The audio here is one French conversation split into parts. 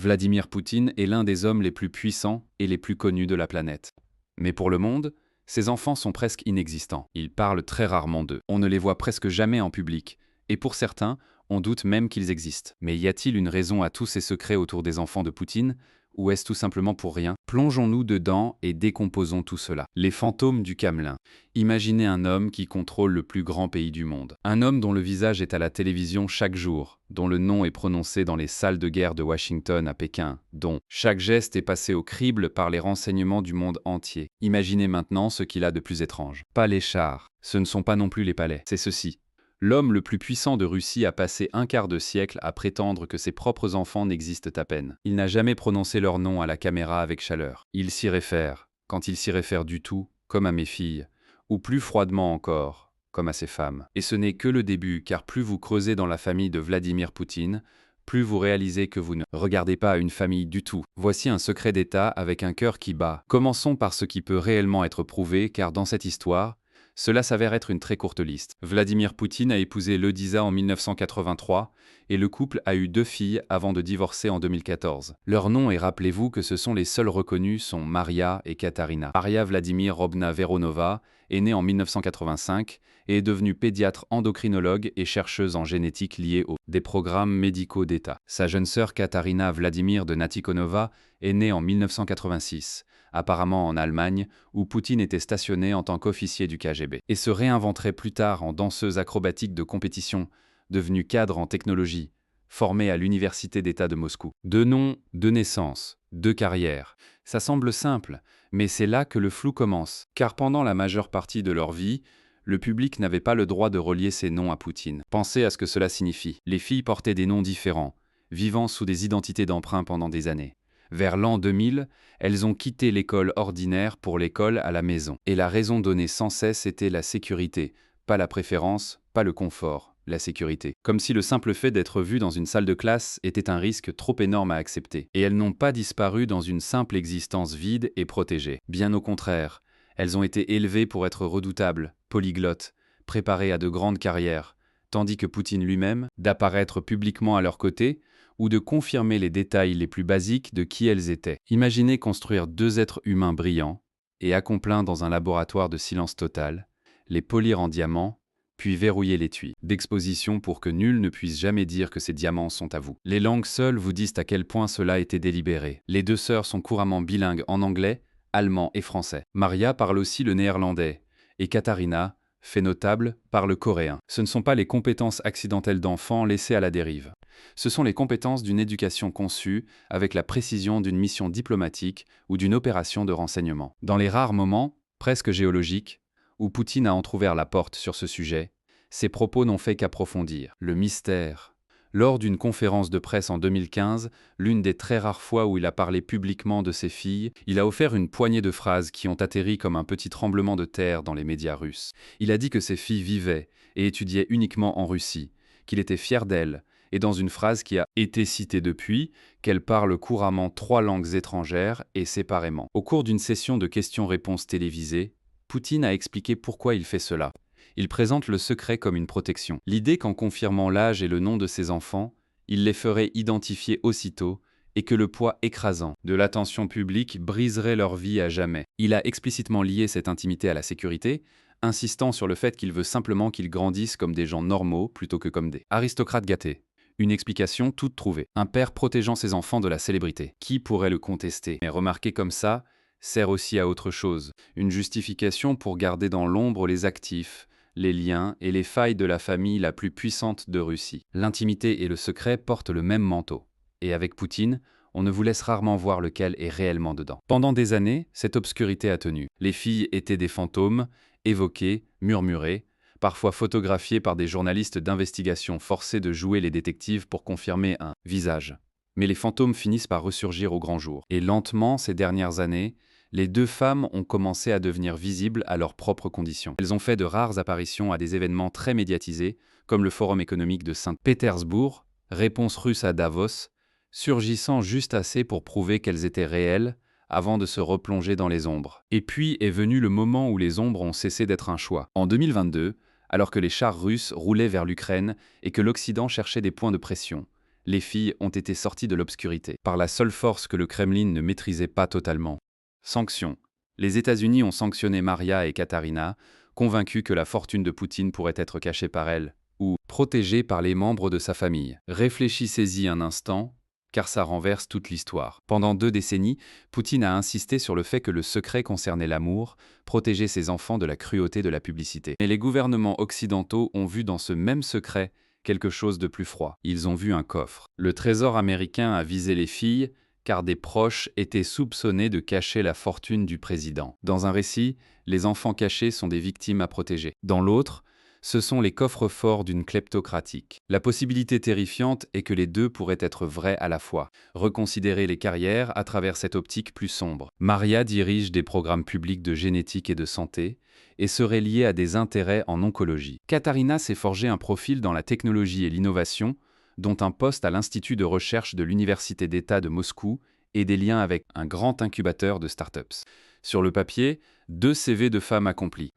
Vladimir Poutine est l'un des hommes les plus puissants et les plus connus de la planète. Mais pour le monde, ses enfants sont presque inexistants. Ils parlent très rarement d'eux. On ne les voit presque jamais en public. Et pour certains, on doute même qu'ils existent. Mais y a-t-il une raison à tous ces secrets autour des enfants de Poutine ? Ou est-ce tout simplement pour rien? Plongeons-nous dedans et décomposons tout cela. Les fantômes du Kremlin. Imaginez un homme qui contrôle le plus grand pays du monde. Un homme dont le visage est à la télévision chaque jour, dont le nom est prononcé dans les salles de guerre de Washington à Pékin, dont chaque geste est passé au crible par les renseignements du monde entier. Imaginez maintenant ce qu'il a de plus étrange. Pas les chars, ce ne sont pas non plus les palais, c'est ceci. L'homme le plus puissant de Russie a passé un quart de siècle à prétendre que ses propres enfants n'existent à peine. Il n'a jamais prononcé leur nom à la caméra avec chaleur. Il s'y réfère, quand il s'y réfère du tout, comme à mes filles, ou plus froidement encore, comme à ses femmes. Et ce n'est que le début, car plus vous creusez dans la famille de Vladimir Poutine, plus vous réalisez que vous ne regardez pas à une famille du tout. Voici un secret d'État avec un cœur qui bat. Commençons par ce qui peut réellement être prouvé, car dans cette histoire, cela s'avère être une très courte liste. Vladimir Poutine a épousé Lodiza en 1983 et le couple a eu 2 filles avant de divorcer en 2014. Leurs noms, et rappelez-vous que ce sont les seuls reconnus, sont Maria et Katarina. Maria Vladimirovna Veronova est née en 1985 et est devenue pédiatre endocrinologue et chercheuse en génétique liée aux des programmes médicaux d'État. Sa jeune sœur Katarina Vladimir de Natikonova est née en 1986. Apparemment en Allemagne, où Poutine était stationné en tant qu'officier du KGB, et se réinventerait plus tard en danseuse acrobatique de compétition, devenue cadre en technologie, formée à l'Université d'État de Moscou. 2 noms, 2 naissances, 2 carrières. Ça semble simple, mais c'est là que le flou commence, car pendant la majeure partie de leur vie, le public n'avait pas le droit de relier ces noms à Poutine. Pensez à ce que cela signifie. Les filles portaient des noms différents, vivant sous des identités d'emprunt pendant des années. Vers l'an 2000, elles ont quitté l'école ordinaire pour l'école à la maison. Et la raison donnée sans cesse était la sécurité, pas la préférence, pas le confort, la sécurité. Comme si le simple fait d'être vu dans une salle de classe était un risque trop énorme à accepter. Et elles n'ont pas disparu dans une simple existence vide et protégée. Bien au contraire, elles ont été élevées pour être redoutables, polyglottes, préparées à de grandes carrières, tandis que Poutine lui-même, d'apparaître publiquement à leur côté, ou de confirmer les détails les plus basiques de qui elles étaient. Imaginez construire 2 êtres humains brillants, et accomplis dans un laboratoire de silence total, les polir en diamants, puis verrouiller l'étui d'exposition pour que nul ne puisse jamais dire que ces diamants sont à vous. Les langues seules vous disent à quel point cela a été délibéré. Les 2 sœurs sont couramment bilingues en anglais, allemand et français. Maria parle aussi le néerlandais, et Katarina, fait notable, parle coréen. Ce ne sont pas les compétences accidentelles d'enfants laissées à la dérive. Ce sont les compétences d'une éducation conçue avec la précision d'une mission diplomatique ou d'une opération de renseignement. Dans les rares moments, presque géologiques, où Poutine a entrouvert la porte sur ce sujet, ses propos n'ont fait qu'approfondir le mystère. Lors d'une conférence de presse en 2015, l'une des très rares fois où il a parlé publiquement de ses filles, il a offert une poignée de phrases qui ont atterri comme un petit tremblement de terre dans les médias russes. Il a dit que ses filles vivaient et étudiaient uniquement en Russie, qu'il était fier d'elles, et dans une phrase qui a été citée depuis, qu'elle parle couramment 3 langues étrangères et séparément. Au cours d'une session de questions-réponses télévisée, Poutine a expliqué pourquoi il fait cela. Il présente le secret comme une protection. L'idée qu'en confirmant l'âge et le nom de ses enfants, il les ferait identifier aussitôt et que le poids écrasant de l'attention publique briserait leur vie à jamais. Il a explicitement lié cette intimité à la sécurité, insistant sur le fait qu'il veut simplement qu'ils grandissent comme des gens normaux plutôt que comme des aristocrates gâtés. Une explication toute trouvée. Un père protégeant ses enfants de la célébrité. Qui pourrait le contester? Mais remarquez comme ça, sert aussi à autre chose. Une justification pour garder dans l'ombre les actifs, les liens et les failles de la famille la plus puissante de Russie. L'intimité et le secret portent le même manteau. Et avec Poutine, on ne vous laisse rarement voir lequel est réellement dedans. Pendant des années, cette obscurité a tenu. Les filles étaient des fantômes, évoqués, murmurés, parfois photographiés par des journalistes d'investigation forcés de jouer les détectives pour confirmer un visage. Mais les fantômes finissent par ressurgir au grand jour. Et lentement, ces dernières années, les 2 femmes ont commencé à devenir visibles à leurs propres conditions. Elles ont fait de rares apparitions à des événements très médiatisés, comme le Forum économique de Saint-Pétersbourg, réponse russe à Davos, surgissant juste assez pour prouver qu'elles étaient réelles, avant de se replonger dans les ombres. Et puis est venu le moment où les ombres ont cessé d'être un choix. En 2022, alors que les chars russes roulaient vers l'Ukraine et que l'Occident cherchait des points de pression, les filles ont été sorties de l'obscurité, par la seule force que le Kremlin ne maîtrisait pas totalement. Sanctions. Les États-Unis ont sanctionné Maria et Katarina, convaincus que la fortune de Poutine pourrait être cachée par elle, ou protégée par les membres de sa famille. Réfléchissez-y un instant, car ça renverse toute l'histoire. Pendant 2 décennies, Poutine a insisté sur le fait que le secret concernait l'amour, protéger ses enfants de la cruauté de la publicité. Mais les gouvernements occidentaux ont vu dans ce même secret quelque chose de plus froid. Ils ont vu un coffre. Le Trésor américain a visé les filles, car des proches étaient soupçonnés de cacher la fortune du président. Dans un récit, les enfants cachés sont des victimes à protéger. Dans l'autre, ce sont les coffres-forts d'une kleptocratique. La possibilité terrifiante est que les deux pourraient être vrais à la fois. Reconsidérer les carrières à travers cette optique plus sombre. Maria dirige des programmes publics de génétique et de santé et serait liée à des intérêts en oncologie. Katarina s'est forgé un profil dans la technologie et l'innovation, dont un poste à l'Institut de recherche de l'Université d'État de Moscou et des liens avec un grand incubateur de startups. Sur le papier, 2 CV de femmes accomplies.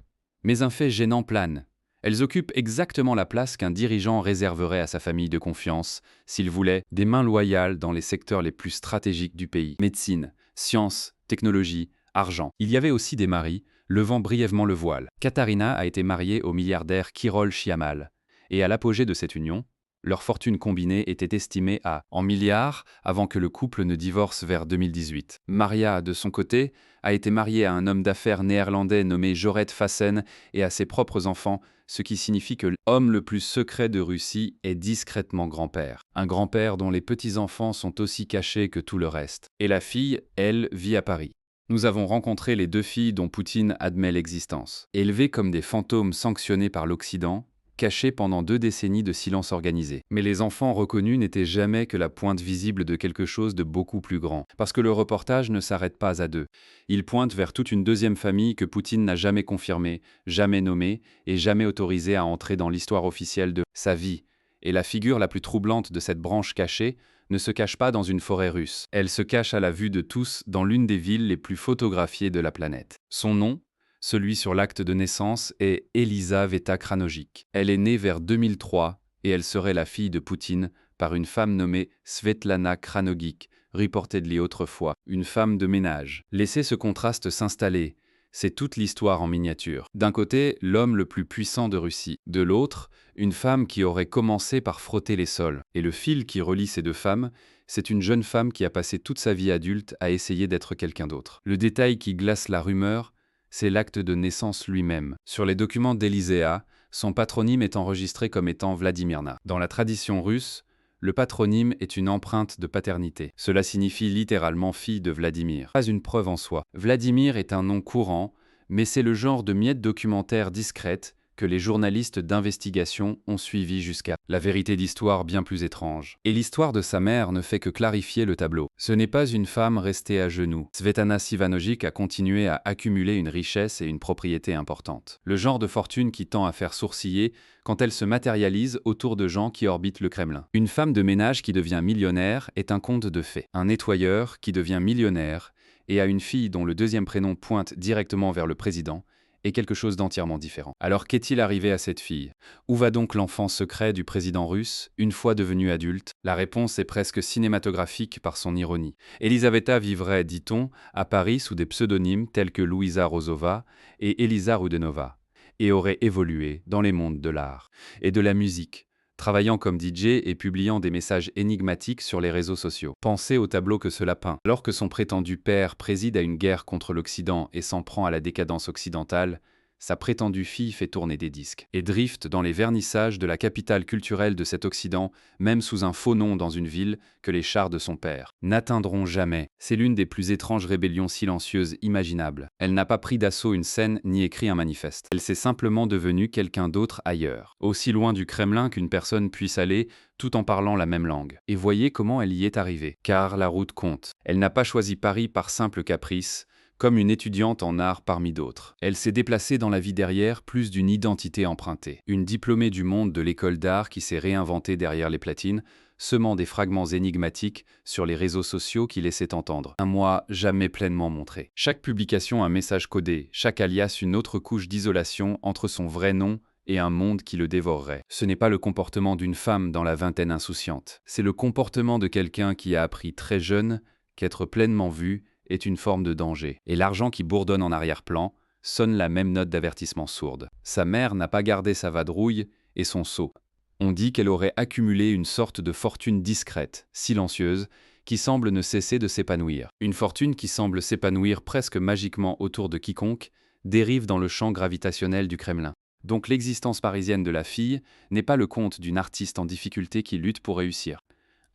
Mais un fait gênant plane. Elles occupent exactement la place qu'un dirigeant réserverait à sa famille de confiance s'il voulait des mains loyales dans les secteurs les plus stratégiques du pays. Médecine, sciences, technologie, argent. Il y avait aussi des maris, levant brièvement le voile. Katarina a été mariée au milliardaire Kyrol Chiamal, et à l'apogée de cette union, leur fortune combinée était estimée en milliards avant que le couple ne divorce vers 2018. Maria, de son côté, a été mariée à un homme d'affaires néerlandais nommé Joret Fassen et à ses propres enfants, ce qui signifie que l'homme le plus secret de Russie est discrètement grand-père. Un grand-père dont les petits-enfants sont aussi cachés que tout le reste. Et la fille, elle, vit à Paris. Nous avons rencontré les 2 filles dont Poutine admet l'existence. Élevées comme des fantômes sanctionnés par l'Occident, cachés pendant 2 décennies de silence organisé. Mais les enfants reconnus n'étaient jamais que la pointe visible de quelque chose de beaucoup plus grand. Parce que le reportage ne s'arrête pas à 2. Il pointe vers toute une deuxième famille que Poutine n'a jamais confirmée, jamais nommée et jamais autorisée à entrer dans l'histoire officielle de sa vie. Et la figure la plus troublante de cette branche cachée ne se cache pas dans une forêt russe. Elle se cache à la vue de tous dans l'une des villes les plus photographiées de la planète. Son nom, celui sur l'acte de naissance, est Elizaveta Kranogic. Elle est née vers 2003 et elle serait la fille de Poutine par une femme nommée Svetlana Kranogic, reportedly autrefois, une femme de ménage. Laissez ce contraste s'installer, c'est toute l'histoire en miniature. D'un côté, l'homme le plus puissant de Russie. De l'autre, une femme qui aurait commencé par frotter les sols. Et le fil qui relie ces 2 femmes, c'est une jeune femme qui a passé toute sa vie adulte à essayer d'être quelqu'un d'autre. Le détail qui glace la rumeur, c'est l'acte de naissance lui-même. Sur les documents d'Elysea, son patronyme est enregistré comme étant Vladimirna. Dans la tradition russe, le patronyme est une empreinte de paternité. Cela signifie littéralement fille de Vladimir. Pas une preuve en soi. Vladimir est un nom courant, mais c'est le genre de miette documentaire discrète que les journalistes d'investigation ont suivi jusqu'à la vérité d'histoire bien plus étrange. Et l'histoire de sa mère ne fait que clarifier le tableau. Ce n'est pas une femme restée à genoux. Svetlana Sivanogic a continué à accumuler une richesse et une propriété importante. Le genre de fortune qui tend à faire sourciller quand elle se matérialise autour de gens qui orbitent le Kremlin. Une femme de ménage qui devient millionnaire est un conte de fées. Un nettoyeur qui devient millionnaire et a une fille dont le 2e prénom pointe directement vers le président est quelque chose d'entièrement différent. Alors qu'est-il arrivé à cette fille? Où va donc l'enfant secret du président russe, une fois devenu adulte? La réponse est presque cinématographique par son ironie. Elizaveta vivrait, dit-on, à Paris sous des pseudonymes tels que Louisa Rozova et Elisa Rudenova, et aurait évolué dans les mondes de l'art et de la musique, travaillant comme DJ et publiant des messages énigmatiques sur les réseaux sociaux. Pensez au tableau que cela peint. Alors que son prétendu père préside à une guerre contre l'Occident et s'en prend à la décadence occidentale, sa prétendue fille fait tourner des disques et drift dans les vernissages de la capitale culturelle de cet Occident, même sous un faux nom dans une ville que les chars de son père n'atteindront jamais. C'est l'une des plus étranges rébellions silencieuses imaginables. Elle n'a pas pris d'assaut une scène ni écrit un manifeste. Elle s'est simplement devenue quelqu'un d'autre ailleurs, aussi loin du Kremlin qu'une personne puisse aller, tout en parlant la même langue. Et voyez comment elle y est arrivée. Car la route compte. Elle n'a pas choisi Paris par simple caprice, comme une étudiante en art parmi d'autres. Elle s'est déplacée dans la vie derrière plus d'une identité empruntée. Une diplômée du monde de l'école d'art qui s'est réinventée derrière les platines, semant des fragments énigmatiques sur les réseaux sociaux qui laissaient entendre un moi jamais pleinement montré. Chaque publication un message codé, chaque alias une autre couche d'isolation entre son vrai nom et un monde qui le dévorerait. Ce n'est pas le comportement d'une femme dans la vingtaine insouciante. C'est le comportement de quelqu'un qui a appris très jeune qu'être pleinement vu est une forme de danger. Et l'argent qui bourdonne en arrière-plan sonne la même note d'avertissement sourde. Sa mère n'a pas gardé sa vadrouille et son sceau. On dit qu'elle aurait accumulé une sorte de fortune discrète, silencieuse, qui semble ne cesser de s'épanouir. Une fortune qui semble s'épanouir presque magiquement autour de quiconque dérive dans le champ gravitationnel du Kremlin. Donc l'existence parisienne de la fille n'est pas le conte d'une artiste en difficulté qui lutte pour réussir.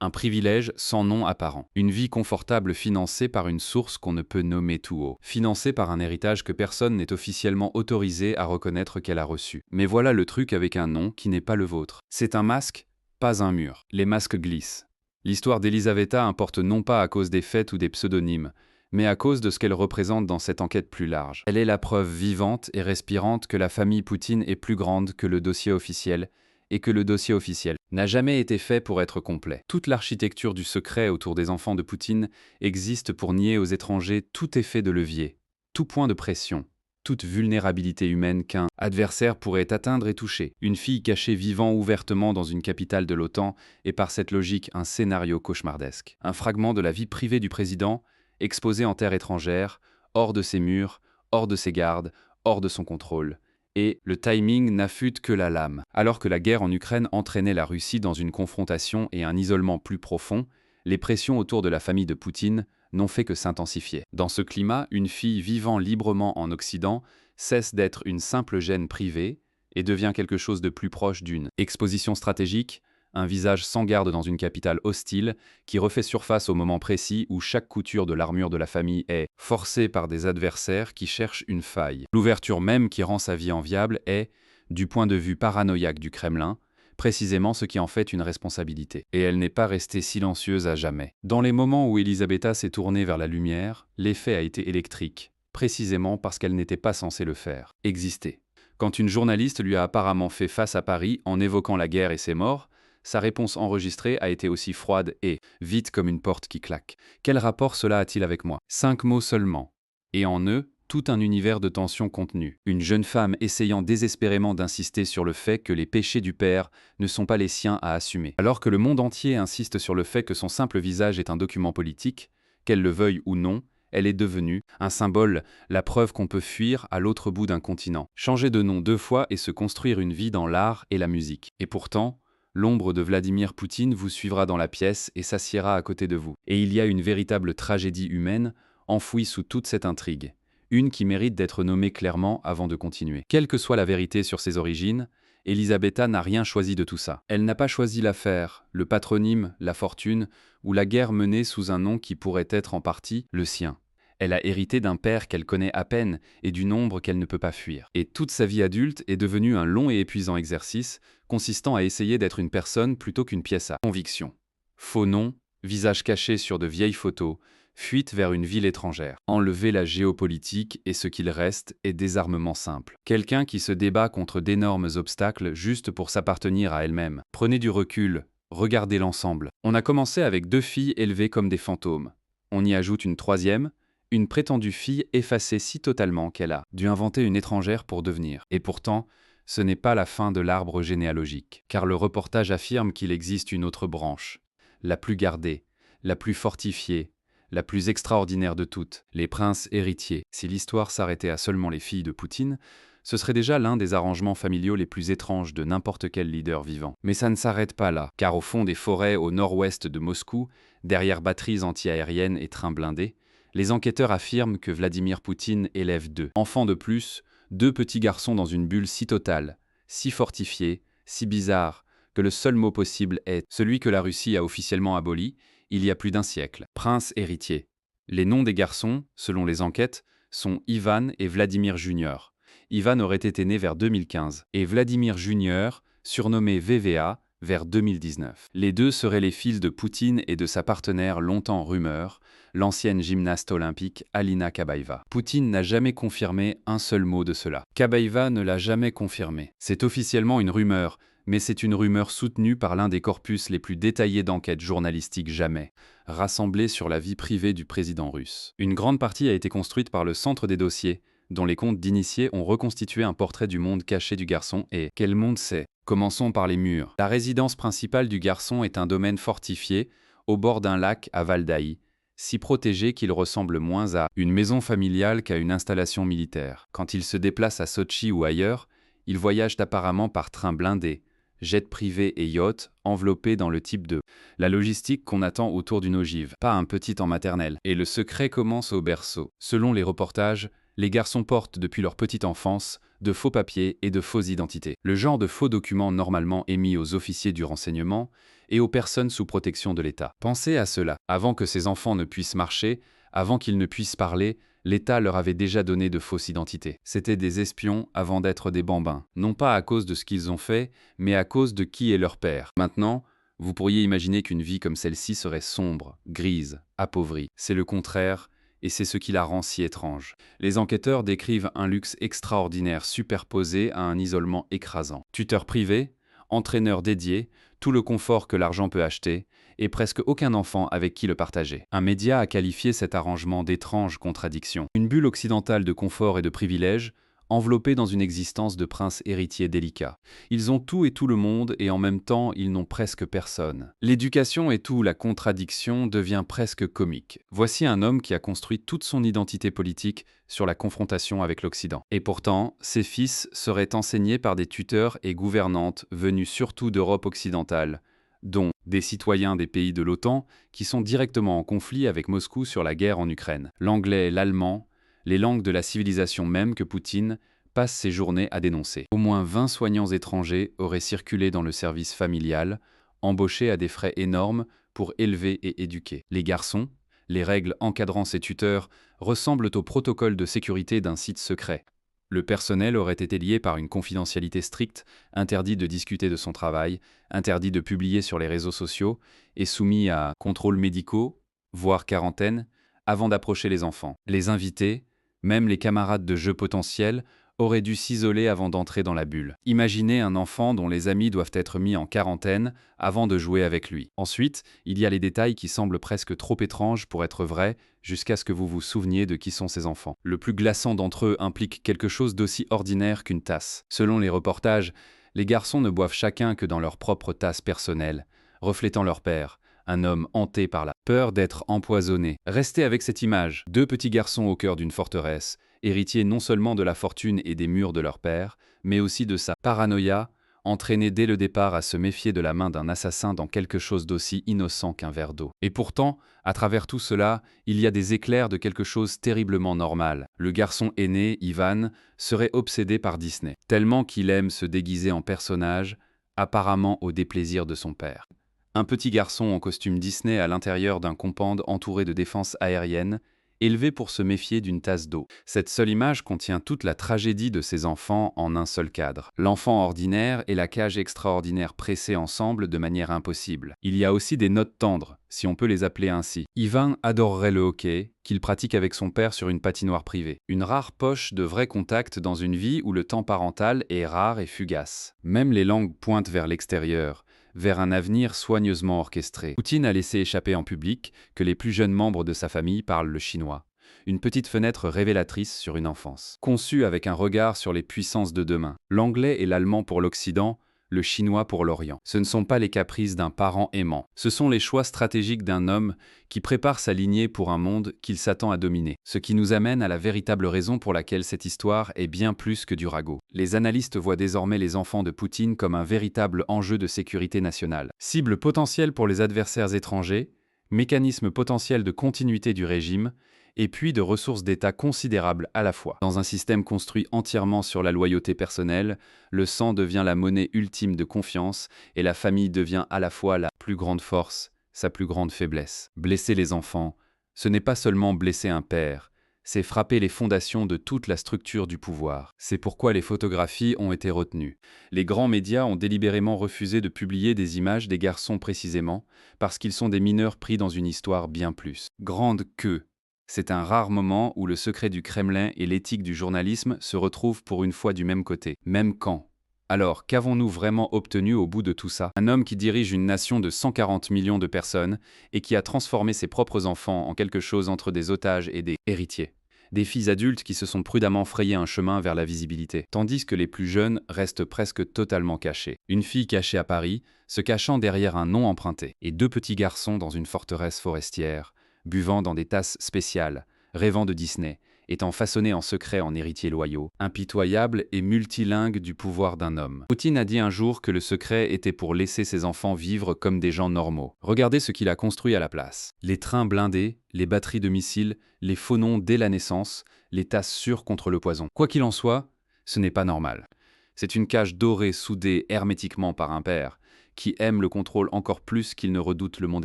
Un privilège sans nom apparent. Une vie confortable financée par une source qu'on ne peut nommer tout haut. Financée par un héritage que personne n'est officiellement autorisé à reconnaître qu'elle a reçu. Mais voilà le truc avec un nom qui n'est pas le vôtre. C'est un masque, pas un mur. Les masques glissent. L'histoire d'Elisaveta importe non pas à cause des faits ou des pseudonymes, mais à cause de ce qu'elle représente dans cette enquête plus large. Elle est la preuve vivante et respirante que la famille Poutine est plus grande que le dossier officiel, et que le dossier officiel n'a jamais été fait pour être complet. Toute l'architecture du secret autour des enfants de Poutine existe pour nier aux étrangers tout effet de levier, tout point de pression, toute vulnérabilité humaine qu'un adversaire pourrait atteindre et toucher. Une fille cachée vivant ouvertement dans une capitale de l'OTAN est par cette logique un scénario cauchemardesque. Un fragment de la vie privée du président, exposé en terre étrangère, hors de ses murs, hors de ses gardes, hors de son contrôle. Et le timing n'affûte que la lame. Alors que la guerre en Ukraine entraînait la Russie dans une confrontation et un isolement plus profond, les pressions autour de la famille de Poutine n'ont fait que s'intensifier. Dans ce climat, une fille vivant librement en Occident cesse d'être une simple gêne privée et devient quelque chose de plus proche d'une exposition stratégique, un visage sans garde dans une capitale hostile qui refait surface au moment précis où chaque couture de l'armure de la famille est forcée par des adversaires qui cherchent une faille. L'ouverture même qui rend sa vie enviable est, du point de vue paranoïaque du Kremlin, précisément ce qui en fait une responsabilité. Et elle n'est pas restée silencieuse à jamais. Dans les moments où Elisaveta s'est tournée vers la lumière, l'effet a été électrique, précisément parce qu'elle n'était pas censée le faire, exister. Quand une journaliste lui a apparemment fait face à Paris en évoquant la guerre et ses morts, sa réponse enregistrée a été aussi froide et vite comme une porte qui claque. Quel rapport cela a-t-il avec moi? 5 mots seulement. Et en eux, tout un univers de tension contenue. Une jeune femme essayant désespérément d'insister sur le fait que les péchés du père ne sont pas les siens à assumer. Alors que le monde entier insiste sur le fait que son simple visage est un document politique, qu'elle le veuille ou non, elle est devenue un symbole, la preuve qu'on peut fuir à l'autre bout d'un continent, changer de nom 2 fois et se construire une vie dans l'art et la musique. Et pourtant, l'ombre de Vladimir Poutine vous suivra dans la pièce et s'assiera à côté de vous. Et il y a une véritable tragédie humaine enfouie sous toute cette intrigue. Une qui mérite d'être nommée clairement avant de continuer. Quelle que soit la vérité sur ses origines, Elisaveta n'a rien choisi de tout ça. Elle n'a pas choisi l'affaire, le patronyme, la fortune, ou la guerre menée sous un nom qui pourrait être en partie le sien. Elle a hérité d'un père qu'elle connaît à peine et d'une ombre qu'elle ne peut pas fuir. Et toute sa vie adulte est devenue un long et épuisant exercice consistant à essayer d'être une personne plutôt qu'une pièce à conviction. Faux nom, visage caché sur de vieilles photos, fuite vers une ville étrangère. Enlever la géopolitique et ce qu'il reste est désarmement simple. Quelqu'un qui se débat contre d'énormes obstacles juste pour s'appartenir à elle-même. Prenez du recul, regardez l'ensemble. On a commencé avec 2 filles élevées comme des fantômes. On y ajoute une 3e, une prétendue fille effacée si totalement qu'elle a dû inventer une étrangère pour devenir. Et pourtant, ce n'est pas la fin de l'arbre généalogique, car le reportage affirme qu'il existe une autre branche, la plus gardée, la plus fortifiée, la plus extraordinaire de toutes, les princes héritiers. Si l'histoire s'arrêtait à seulement les filles de Poutine, ce serait déjà l'un des arrangements familiaux les plus étranges de n'importe quel leader vivant. Mais ça ne s'arrête pas là, car au fond des forêts au nord-ouest de Moscou, derrière batteries anti-aériennes et trains blindés, les enquêteurs affirment que Vladimir Poutine élève 2 enfants de plus, 2 petits garçons dans une bulle si totale, si fortifiée, si bizarre, que le seul mot possible est celui que la Russie a officiellement aboli il y a plus d'un siècle, prince héritier. Les noms des garçons, selon les enquêtes, sont Ivan et Vladimir Junior. Ivan aurait été né vers 2015, et Vladimir Junior, surnommé VVA, vers 2019. Les 2 seraient les fils de Poutine et de sa partenaire longtemps rumeur, l'ancienne gymnaste olympique Alina Kabaeva. Poutine n'a jamais confirmé un seul mot de cela. Kabaeva ne l'a jamais confirmé. C'est officiellement une rumeur, mais c'est une rumeur soutenue par l'un des corpus les plus détaillés d'enquêtes journalistiques jamais, rassemblés sur la vie privée du président russe. Une grande partie a été construite par le Centre des dossiers, dont les contes d'initiés ont reconstitué un portrait du monde caché du garçon. Et quel monde c'est? Commençons par les murs. La résidence principale du garçon est un domaine fortifié, au bord d'un lac à Valdaï, si protégé qu'il ressemble moins à une maison familiale qu'à une installation militaire. Quand il se déplace à Sotchi ou ailleurs, ils voyagent apparemment par train blindé, jets privés et yachts enveloppés dans le type de la logistique qu'on attend autour d'une ogive, pas un petit en maternelle. Et le secret commence au berceau. Selon les reportages, les garçons portent depuis leur petite enfance de faux papiers et de fausses identités. Le genre de faux documents normalement émis aux officiers du renseignement et aux personnes sous protection de l'État. Pensez à cela. Avant que ces enfants ne puissent marcher, avant qu'ils ne puissent parler, l'État leur avait déjà donné de fausses identités. C'étaient des espions avant d'être des bambins. Non pas à cause de ce qu'ils ont fait, mais à cause de qui est leur père. Maintenant, vous pourriez imaginer qu'une vie comme celle-ci serait sombre, grise, appauvrie. C'est le contraire, et c'est ce qui la rend si étrange. Les enquêteurs décrivent un luxe extraordinaire superposé à un isolement écrasant. Tuteur privé, entraîneur dédié, tout le confort que l'argent peut acheter, et presque aucun enfant avec qui le partager. Un média a qualifié cet arrangement d'étrange contradiction. Une bulle occidentale de confort et de privilèges, enveloppés dans une existence de princes héritiers délicats. Ils ont tout et tout le monde, et en même temps, ils n'ont presque personne. L'éducation et tout, la contradiction, devient presque comique. Voici un homme qui a construit toute son identité politique sur la confrontation avec l'Occident. Et pourtant, ses fils seraient enseignés par des tuteurs et gouvernantes venus surtout d'Europe occidentale, dont des citoyens des pays de l'OTAN qui sont directement en conflit avec Moscou sur la guerre en Ukraine. L'anglais et l'allemand, les langues de la civilisation même que Poutine passe ses journées à dénoncer. Au moins 20 soignants étrangers auraient circulé dans le service familial, embauchés à des frais énormes pour élever et éduquer. Les garçons, les règles encadrant ces tuteurs ressemblent au protocole de sécurité d'un site secret. Le personnel aurait été lié par une confidentialité stricte, interdit de discuter de son travail, interdit de publier sur les réseaux sociaux et soumis à contrôles médicaux, voire quarantaine, avant d'approcher les enfants. Les invités, même les camarades de jeu potentiels, auraient dû s'isoler avant d'entrer dans la bulle. Imaginez un enfant dont les amis doivent être mis en quarantaine avant de jouer avec lui. Ensuite, il y a les détails qui semblent presque trop étranges pour être vrais, jusqu'à ce que vous vous souveniez de qui sont ces enfants. Le plus glaçant d'entre eux implique quelque chose d'aussi ordinaire qu'une tasse. Selon les reportages, les garçons ne boivent chacun que dans leur propre tasse personnelle, reflétant leur père, un homme hanté par la peur d'être empoisonné. Restez avec cette image. Deux petits garçons au cœur d'une forteresse, héritiers non seulement de la fortune et des murs de leur père, mais aussi de sa paranoïa, entraînés dès le départ à se méfier de la main d'un assassin dans quelque chose d'aussi innocent qu'un verre d'eau. Et pourtant, à travers tout cela, il y a des éclairs de quelque chose terriblement normal. Le garçon aîné, Ivan, serait obsédé par Disney, tellement qu'il aime se déguiser en personnage, apparemment au déplaisir de son père. Un petit garçon en costume Disney à l'intérieur d'un compande entouré de défense aérienne, élevé pour se méfier d'une tasse d'eau. Cette seule image contient toute la tragédie de ces enfants en un seul cadre. L'enfant ordinaire et la cage extraordinaire pressés ensemble de manière impossible. Il y a aussi des notes tendres, si on peut les appeler ainsi. Ivan adorerait le hockey, qu'il pratique avec son père sur une patinoire privée. Une rare poche de vrai contact dans une vie où le temps parental est rare et fugace. Même les langues pointent vers l'extérieur, vers un avenir soigneusement orchestré. Poutine a laissé échapper en public que les plus jeunes membres de sa famille parlent le chinois. Une petite fenêtre révélatrice sur une enfance. Conçue avec un regard sur les puissances de demain. L'anglais et l'allemand pour l'Occident, le chinois pour l'Orient. Ce ne sont pas les caprices d'un parent aimant. Ce sont les choix stratégiques d'un homme qui prépare sa lignée pour un monde qu'il s'attend à dominer. Ce qui nous amène à la véritable raison pour laquelle cette histoire est bien plus que du ragot. Les analystes voient désormais les enfants de Poutine comme un véritable enjeu de sécurité nationale. Cible potentielle pour les adversaires étrangers, mécanisme potentiel de continuité du régime, et puis de ressources d'État considérables à la fois. Dans un système construit entièrement sur la loyauté personnelle, le sang devient la monnaie ultime de confiance et la famille devient à la fois la plus grande force, sa plus grande faiblesse. Blesser les enfants, ce n'est pas seulement blesser un père, c'est frapper les fondations de toute la structure du pouvoir. C'est pourquoi les photographies ont été retenues. Les grands médias ont délibérément refusé de publier des images des garçons précisément, parce qu'ils sont des mineurs pris dans une histoire bien plus grande qu'eux. C'est un rare moment où le secret du Kremlin et l'éthique du journalisme se retrouvent pour une fois du même côté, même camp. Alors, qu'avons-nous vraiment obtenu au bout de tout ça? Un homme qui dirige une nation de 140 millions de personnes et qui a transformé ses propres enfants en quelque chose entre des otages et des héritiers. des filles adultes qui se sont prudemment frayé un chemin vers la visibilité, tandis que les plus jeunes restent presque totalement cachés. Une fille cachée à Paris, se cachant derrière un nom emprunté, et deux petits garçons dans une forteresse forestière, buvant dans des tasses spéciales, rêvant de Disney, étant façonnés en secret en héritiers loyaux, impitoyables et multilingues du pouvoir d'un homme. Poutine a dit un jour que le secret était pour laisser ses enfants vivre comme des gens normaux. Regardez ce qu'il a construit à la place. Les trains blindés, les batteries de missiles, les faux noms dès la naissance, les tasses sûres contre le poison. Quoi qu'il en soit, ce n'est pas normal. C'est une cage dorée soudée hermétiquement par un père, qui aime le contrôle encore plus qu'il ne redoute le monde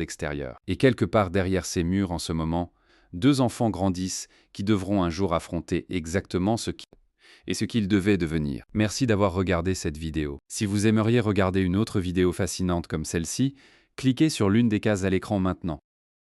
extérieur. Et quelque part derrière ces murs en ce moment, deux enfants grandissent qui devront un jour affronter exactement ce qu'ils devaient devenir. Merci d'avoir regardé cette vidéo. Si vous aimeriez regarder une autre vidéo fascinante comme celle-ci, cliquez sur l'une des cases à l'écran maintenant.